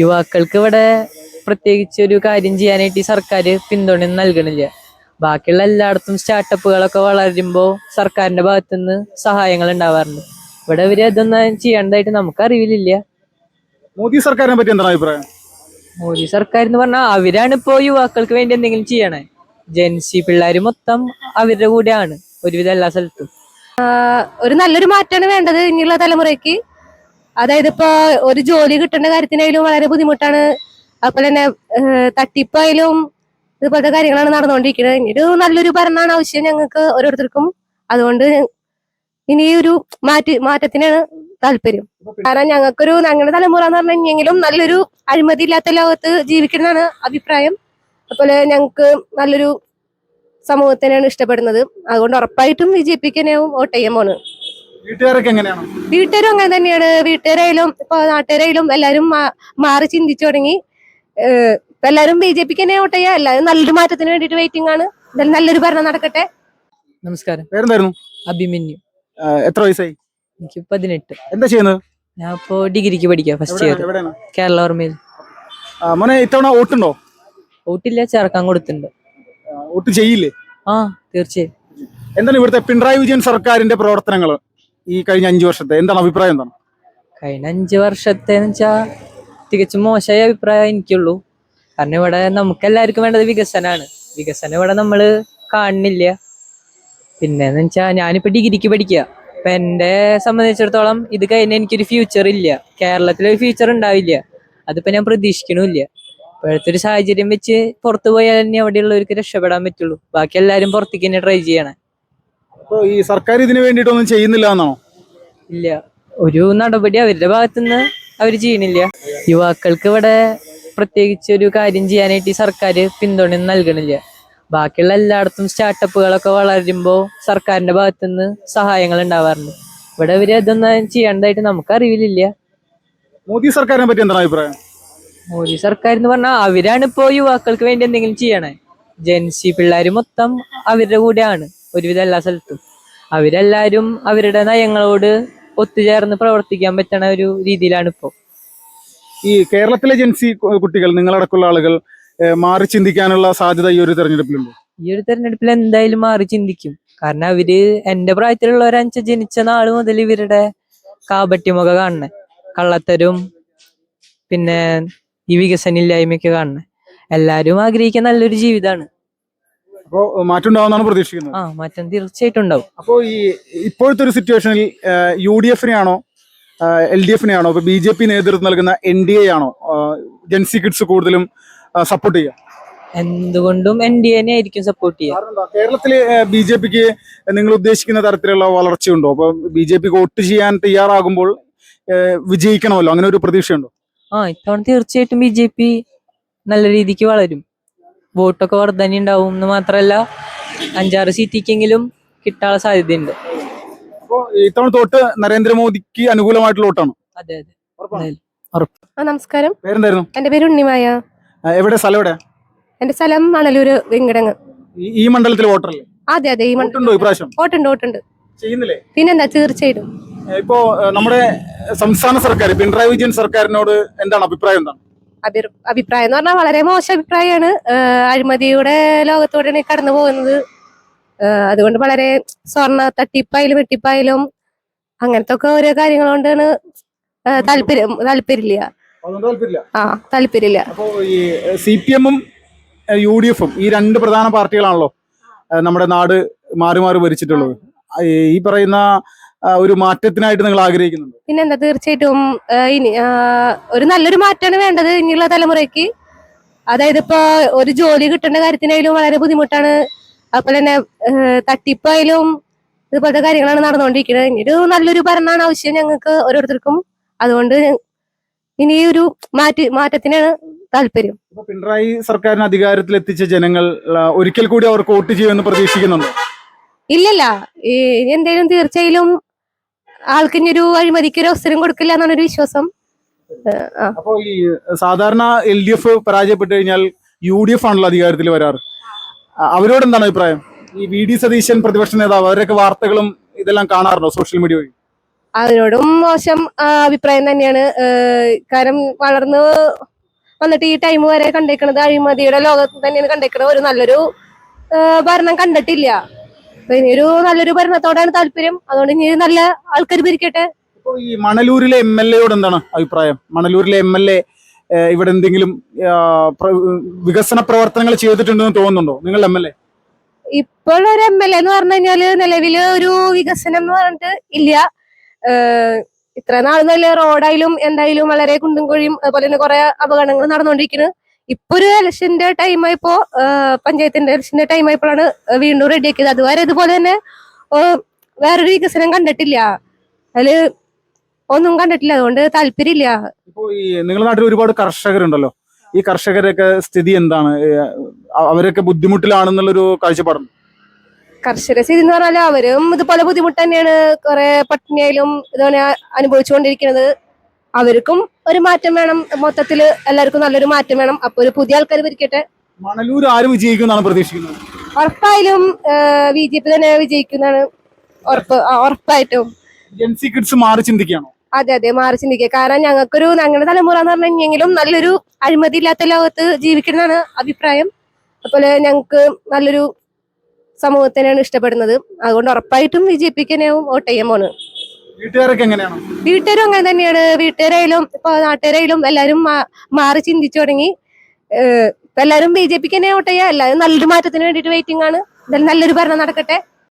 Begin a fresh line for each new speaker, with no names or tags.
യുവാക്കൾക്ക് ഇവിടെ പ്രത്യേകിച്ച് ഒരു കാര്യം ചെയ്യാനായിട്ട് ഈ സർക്കാർ പിന്തുണ നൽകണില്ല. ബാക്കിയുള്ള എല്ലായിടത്തും സ്റ്റാർട്ടപ്പുകളൊക്കെ വളരുമ്പോൾ സർക്കാരിന്റെ ഭാഗത്തുനിന്ന് സഹായങ്ങൾ ഉണ്ടാവാറുണ്ട്. ഇവിടെ ഇവര് അതൊന്നും ചെയ്യേണ്ടതായിട്ട് നമുക്ക് അറിവില്ല.
മോദി സർക്കാരിനെ പറ്റി എന്താണ് അഭിപ്രായം?
മോദി സർക്കാർ എന്ന് പറഞ്ഞാൽ അവരാണ് ഇപ്പോ യുവാക്കൾക്ക് വേണ്ടി എന്തെങ്കിലും ചെയ്യണേ. ജെൻസി പിള്ളേര് മൊത്തം അവരുടെ കൂടെയാണ് ഒരുവിധം എല്ലാ സ്ഥലത്തും.
ഒരു നല്ലൊരു മാറ്റമാണ് വേണ്ടത് ഇനിയുള്ള തലമുറയ്ക്ക്. അതായത് ഇപ്പൊ ഒരു ജോലി കിട്ടേണ്ട കാര്യത്തിനായാലും വളരെ ബുദ്ധിമുട്ടാണ്. അതുപോലെ തന്നെ തട്ടിപ്പായാലും ഇതുപോലത്തെ കാര്യങ്ങളാണ് നടന്നുകൊണ്ടിരിക്കുന്നത്. ഇനിയൊരു നല്ലൊരു ഭരണമാണ് ആവശ്യം ഞങ്ങൾക്ക് ഓരോരുത്തർക്കും. അതുകൊണ്ട് ഇനി ഒരു മാറ്റത്തിനാണ് താല്പര്യം. കാരണം ഞങ്ങളുടെ തലമുറ എന്ന് പറഞ്ഞെങ്കിലും നല്ലൊരു അഴിമതി ഇല്ലാത്ത ലോകത്ത് ജീവിക്കണമെന്നാണ് അഭിപ്രായം. അതുപോലെ ഞങ്ങൾക്ക് നല്ലൊരു സമൂഹത്തിനാണ് ഇഷ്ടപ്പെടുന്നത്. അതുകൊണ്ട് ഉറപ്പായിട്ടും BJP തന്നെയാവും വോട്ട് ചെയ്യാൻ പോണ്. വീട്ടുകാരും അങ്ങനെ തന്നെയാണ്. വീട്ടുകാരായാലും ഇപ്പൊ നാട്ടുകാരായാലും എല്ലാരും മാറി ചിന്തിച്ചു തുടങ്ങി. ഇപ്പൊ എല്ലാരും BJP തന്നെ വോട്ട് ചെയ്യാം. എല്ലാവരും നല്ലൊരു മാറ്റത്തിന് വേണ്ടിട്ട് വെയിറ്റിംഗ് ആണ്. എന്തായാലും നല്ലൊരു ഭരണം നടക്കട്ടെ.
നമസ്കാരം.
പേരെന്തായിരുന്നു?
അഭിമന്യു.
എത്ര വയസ്സായി?
എനിക്ക് 18.
എന്താ ചെയ്യുന്നത്?
ഞാൻ ഇപ്പോ ഡിഗ്രിക്ക് പഠിക്കാം, ഫസ്റ്റ് ഇയർ. കേരള ഓർമ്മയിൽ.
മോനെ ഇത്തവണ വോട്ടുണ്ടോ?
വോട്ടില്ല, ചേർക്കാൻ കൊടുത്തിട്ടുണ്ട്.
വോട്ട് ചെയ്യില്ലേ?
ആ, തീർച്ചയായും.
എന്താണ് ഇവിടുത്തെ പിണറായി വിജയൻ സർക്കാരിന്റെ പ്രവർത്തനങ്ങൾ ഈ കഴിഞ്ഞ 5 വർഷത്തെ എന്താണ് അഭിപ്രായം? എന്താണ്
കഴിഞ്ഞ 5 വർഷത്തെ വെച്ചാ തികച്ചും മോശമായ അഭിപ്രായം എനിക്കുള്ളൂ. കാരണം ഇവിടെ നമുക്ക് എല്ലാവർക്കും വേണ്ടത് വികസനമാണ്. വികസനം ഇവിടെ നമ്മള് കാണുന്നില്ല. പിന്നെന്ന് വെച്ചാ ഞാനിപ്പോ ഡിഗ്രിക്ക് പഠിക്കുക. അപ്പൊ എന്നെ സംബന്ധിച്ചിടത്തോളം ഇത് കഴിഞ്ഞ എനിക്കൊരു ഫ്യൂച്ചർ ഇല്ല. കേരളത്തിലൊരു ഫ്യൂച്ചർ ഉണ്ടാവില്ല. അതിപ്പോ ഞാൻ പ്രതീക്ഷിക്കണമില്ല. ഇപ്പോഴത്തെ ഒരു സാഹചര്യം വെച്ച് പുറത്തു പോയാൽ തന്നെ അവിടെയുള്ളവർക്ക് രക്ഷപ്പെടാൻ പറ്റുള്ളൂ. ബാക്കി എല്ലാരും പുറത്തേക്ക് തന്നെ ട്രൈ ചെയ്യണേ.
ഈ സർക്കാർ ഇതിനു വേണ്ടിയിട്ടൊന്നും ചെയ്യുന്നില്ല എന്നാണോ?
ഇല്ല, ഒരു നടപടി അവരുടെ ഭാഗത്തുനിന്ന് അവർ ചെയ്യണില്ല. യുവാക്കൾക്ക് ഇവിടെ പ്രത്യേകിച്ച് ഒരു കാര്യം ചെയ്യാനായിട്ട് ഈ സർക്കാർ പിന്തുണ നൽകണില്ല. ബാക്കിയുള്ള എല്ലായിടത്തും സ്റ്റാർട്ടപ്പുകളൊക്കെ വളരുമ്പോൾ സർക്കാരിന്റെ ഭാഗത്തുനിന്ന് സഹായങ്ങൾ ഉണ്ടാവാറുണ്ട്. ഇവിടെ ഇവര് അതൊന്നും ചെയ്യേണ്ടതായിട്ട് നമുക്ക് അറിവില്ല.
മോദി സർക്കാരിനെ പറ്റി എന്താണ് അഭിപ്രായം?
മോദി സർക്കാർ എന്ന് പറഞ്ഞാൽ അവരാണ് ഇപ്പോ യുവാക്കൾക്ക് വേണ്ടി എന്തെങ്കിലും ചെയ്യണേ. ജെൻസി പിള്ളേര് മൊത്തം അവരുടെ കൂടെയാണ് ഒരുവിധം എല്ലാ സ്ഥലത്തും. അവരെല്ലാരും അവരുടെ നയങ്ങളോട് ഒത്തുചേർന്ന് പ്രവർത്തിക്കാൻ പറ്റണ ഒരു രീതിയിലാണ് ഇപ്പോ.
ഈ കേരളത്തിലെ ജെൻസി കുട്ടികൾ, നിങ്ങളടക്കമുള്ള ആളുകൾ മാറി ചിന്തിക്കാനുള്ള സാധ്യത ഈ ഒരു തെരഞ്ഞെടുപ്പിലുണ്ട്?
ഈ ഒരു തെരഞ്ഞെടുപ്പിൽ എന്തായാലും മാറി ചിന്തിക്കും. കാരണം അവര് എന്റെ പ്രായത്തിലുള്ളവരനുസ ജനിച്ച നാള് മുതൽ ഇവരുടെ കാപട്യമൊക കാണണേ. കള്ളത്തരും പിന്നെ ഈ വികസനമില്ലായ്മയൊക്കെ കാണണേ. എല്ലാരും ആഗ്രഹിക്കുന്ന നല്ലൊരു ജീവിതമാണ്.
അപ്പോ മാറ്റം ഉണ്ടാവുമെന്നാണ് പ്രതീക്ഷിക്കുന്നത്.
ആ, മാറ്റം തീർച്ചയായിട്ടും ഉണ്ടാവും.
അപ്പോ ഈ ഇപ്പോഴത്തെ ഒരു സിറ്റുവേഷനിൽ UDF ആണോ LDF ആണോ ഇപ്പൊ BJP നേതൃത്വം നൽകുന്ന NDA ആണോ ജെൻസി കിഡ്സ് കൂടുതലും സപ്പോർട്ട് ചെയ്യുക?
എന്തുകൊണ്ടും NDA ആയിരിക്കും സപ്പോർട്ട് ചെയ്യുക.
കേരളത്തില് BJPക്ക് നിങ്ങൾ ഉദ്ദേശിക്കുന്ന തരത്തിലുള്ള വളർച്ചയുണ്ടോ? അപ്പൊ BJP വോട്ട് ചെയ്യാൻ തയ്യാറാകുമ്പോൾ വിജയിക്കണമല്ലോ, അങ്ങനെ ഒരു പ്രതീക്ഷയുണ്ടോ?
ഇത്തവണ തീർച്ചയായിട്ടും BJP നല്ല രീതിക്ക് വളരും. വോട്ടൊക്കെ വർധന ഉണ്ടാവും എന്ന് മാത്രല്ല 5-6 സീറ്റിക്കെങ്കിലും കിട്ടാനുള്ള സാധ്യതയുണ്ട്.
അപ്പോ ഇത്തവണ തോട്ട് നരേന്ദ്രമോദിക്ക് അനുകൂലമായിട്ടുള്ള വോട്ടാണ്?
അതെ,
നമസ്കാരം.
പേരെന്തായിരുന്നു?
എന്റെ പേര് ഉണ്ണിമായ.
എവിടെ സ്ഥലം? എവിടെ?
എന്റെ സ്ഥലം മണലൂര് വെങ്കിടങ്ങ്.
ഈ മണ്ഡലത്തിൽ വോട്ടറല്ലേ?
അതെ, ഈ
മണ്ഡലം ഇപ്രാവശ്യം വോട്ടുണ്ട്. ചെയ്യുന്നില്ലേ?
പിന്നെന്താ, തീർച്ചയായിട്ടും.
ഇപ്പോ നമ്മുടെ സംസ്ഥാന സർക്കാർ പിണറായി വിജയൻ സർക്കാരിനോട് എന്താണ് അഭിപ്രായം? എന്താണ്
അഭിപ്രായം എന്ന് പറഞ്ഞാൽ വളരെ മോശം അഭിപ്രായമാണ്. അഴിമതിയുടെ ലോകത്തോടെയാണ് കടന്നു പോകുന്നത്. അതുകൊണ്ട് വളരെ സ്വർണ്ണ തട്ടിപ്പായാലും വെട്ടിപ്പായാലും അങ്ങനത്തെ ഒക്കെ ഓരോ കാര്യങ്ങൾ കൊണ്ടാണ് താല്പര്യമില്ല.
അപ്പോ ഈ CPM-ഉം UDF-ഉം ഈ 2 പ്രധാന പാർട്ടികളാണല്ലോ നമ്മുടെ നാട് മാറി മാറി ഭരിച്ചിട്ടുള്ളത്. ഈ പറയുന്ന ഒരു മാറ്റത്തിനായിട്ട് നിങ്ങൾ ആഗ്രഹിക്കുന്നുണ്ട്?
പിന്നെന്താ, തീർച്ചയായിട്ടും ഒരു നല്ലൊരു മാറ്റമാണ് വേണ്ടത് ഇനിയുള്ള തലമുറയ്ക്ക്. അതായത് ഇപ്പൊ ഒരു ജോലി കിട്ടേണ്ട കാര്യത്തിനായാലും വളരെ ബുദ്ധിമുട്ടാണ്. അതുപോലെ തന്നെ തട്ടിപ്പായാലും ഇതുപോലത്തെ കാര്യങ്ങളാണ് നടന്നുകൊണ്ടിരിക്കുന്നത്. ഇനിയൊരു നല്ലൊരു ഭരണമാണ് ആവശ്യം ഞങ്ങൾക്ക് ഓരോരുത്തർക്കും. അതുകൊണ്ട് ഇനി ഒരു മാറ്റത്തിനാണ് താല്പര്യം.
പിണറായി സർക്കാരിന് അധികാരത്തിൽ എത്തിച്ച ജനങ്ങൾ ഒരിക്കൽ കൂടി അവർക്ക് വോട്ട് ചെയ്യുമെന്ന് പ്രതീക്ഷിക്കുന്നുണ്ടോ?
ഇല്ലല്ല, എന്തായാലും തീർച്ചയായും ആൾക്കിഞ്ഞൊരു അഴിമതിക്കൊരു അവസരം കൊടുക്കില്ല എന്നാണ് ഒരു വിശ്വാസം.
അപ്പോ ഈ സാധാരണ LDF പരാജയപ്പെട്ടു കഴിഞ്ഞാൽ UDF ആണല്ലോ അധികാരത്തിൽ വരാറ്. അവരോട് എന്താണ് അഭിപ്രായം? ഈ VD സതീശൻ പ്രതിപക്ഷ നേതാവ്, അവരൊക്കെ വാർത്തകളും ഇതെല്ലാം കാണാറുണ്ടോ സോഷ്യൽ മീഡിയ വഴി?
അതിനോടും മോശം അഭിപ്രായം തന്നെയാണ്. കാരണം വളർന്ന് വന്നിട്ട് ഈ ടൈം വരെ കണ്ടേക്കണത് അഴിമതിയുടെ ലോകത്ത് തന്നെയാണ് കണ്ടേക്കണത്. ഒരു നല്ലൊരു ഭരണം കണ്ടിട്ടില്ല. അപ്പൊ ഇനിയൊരു നല്ലൊരു ഭരണത്തോടാണ് താല്പര്യം. അതുകൊണ്ട് ഇനി നല്ല ആൾക്കാർ ഭരിക്കട്ടെ.
ഇപ്പൊ ഈ മണലൂരിലെ MLA എന്താണ് അഭിപ്രായം? മണലൂരിലെ MLA ഇവിടെ എന്തെങ്കിലും വികസന പ്രവർത്തനങ്ങൾ ചെയ്തിട്ടുണ്ടെന്ന് തോന്നുന്നുണ്ടോ നിങ്ങൾ MLA?
ഇപ്പോഴൊരു MLA എന്ന് പറഞ്ഞു കഴിഞ്ഞാല് നിലവില് ഒരു വികസനം എന്ന് പറഞ്ഞിട്ട് ഇല്ല. ഇത്ര നാൾ നല്ല റോഡായാലും എന്തായാലും വളരെ കുണ്ടും കുഴിയും അതുപോലെ തന്നെ കുറെ അപകടങ്ങൾ നടന്നുകൊണ്ടിരിക്കുന്നു. ഇപ്പൊ ഒരു ഇലക്ഷന്റെ ടൈമായപ്പോ പഞ്ചായത്തിന്റെ ഇലക്ഷന്റെ ടൈമായപ്പോഴാണ് വീണ്ടും റെഡിയാക്കിയത്. അതുവരെ ഇതുപോലെ തന്നെ വേറൊരു വികസനം കണ്ടിട്ടില്ല. അതില് ഒന്നും കണ്ടിട്ടില്ല. അതുകൊണ്ട് താല്പര്യമില്ല.
ഇപ്പൊ ഈ നിങ്ങളുടെ നാട്ടിൽ ഒരുപാട് കർഷകരുണ്ടല്ലോ. ഈ കർഷകരൊക്കെ സ്ഥിതി എന്താണ്? അവരൊക്കെ ബുദ്ധിമുട്ടിലാണെന്നുള്ളൊരു കാഴ്ചപ്പാടുണ്ട്.
കർഷക സ്ഥിതി എന്ന് പറഞ്ഞാൽ അവരും ഇതുപോലെ ബുദ്ധിമുട്ട് തന്നെയാണ്. കുറെ പട്ടിണിയായാലും ഇതുപോലെ അനുഭവിച്ചുകൊണ്ടിരിക്കുന്നത്. അവർക്കും ഒരു മാറ്റം വേണം. മൊത്തത്തില് എല്ലാവർക്കും നല്ലൊരു മാറ്റം വേണം. അപ്പൊ ഒരു പുതിയ ആൾക്കാർ ഭരിക്കട്ടെ.
മണലൂർ ആര് വിജയിക്കുമെന്നാണ് പ്രതീക്ഷിക്കുന്നത്?
ഉറപ്പായാലും BJP തന്നെ വിജയിക്കുന്നതാണ് ഉറപ്പായിട്ടും.
ജെൻസി കിഡ്സ് മാറി ചിന്തിക്കുകയാണോ?
അതെ, മാറി ചിന്തിക്കുക. കാരണം ഞങ്ങളുടെ തലമുറ എന്ന് പറഞ്ഞു കഴിഞ്ഞെങ്കിലും നല്ലൊരു അഴിമതി ഇല്ലാത്ത ലോകത്ത് ജീവിക്കണമെന്നാണ് അഭിപ്രായം. അതുപോലെ ഞങ്ങൾക്ക് നല്ലൊരു സമൂഹത്തിനാണ് ഇഷ്ടപ്പെടുന്നത്. അതുകൊണ്ട് ഉറപ്പായിട്ടും BJPക്ക് തന്നെയാവും വോട്ട് ചെയ്യാൻ പോകുന്നത്.
വീട്ടുകാരൊക്കെ എങ്ങനെയാണ്?
വീട്ടുകാരും അങ്ങനെ തന്നെയാണ്. വീട്ടുകാരായാലും ഇപ്പൊ നാട്ടുകാരായാലും എല്ലാരും മാറി ചിന്തിച്ചു തുടങ്ങി. ഇപ്പൊ എല്ലാരും BJPക്ക് തന്നെ വോട്ട് ചെയ്യാം. എല്ലാവരും നല്ലൊരു മാറ്റത്തിന് വേണ്ടിയിട്ട് വെയിറ്റിംഗ് ആണ്. എന്തായാലും നല്ലൊരു ഭരണം നടക്കട്ടെ.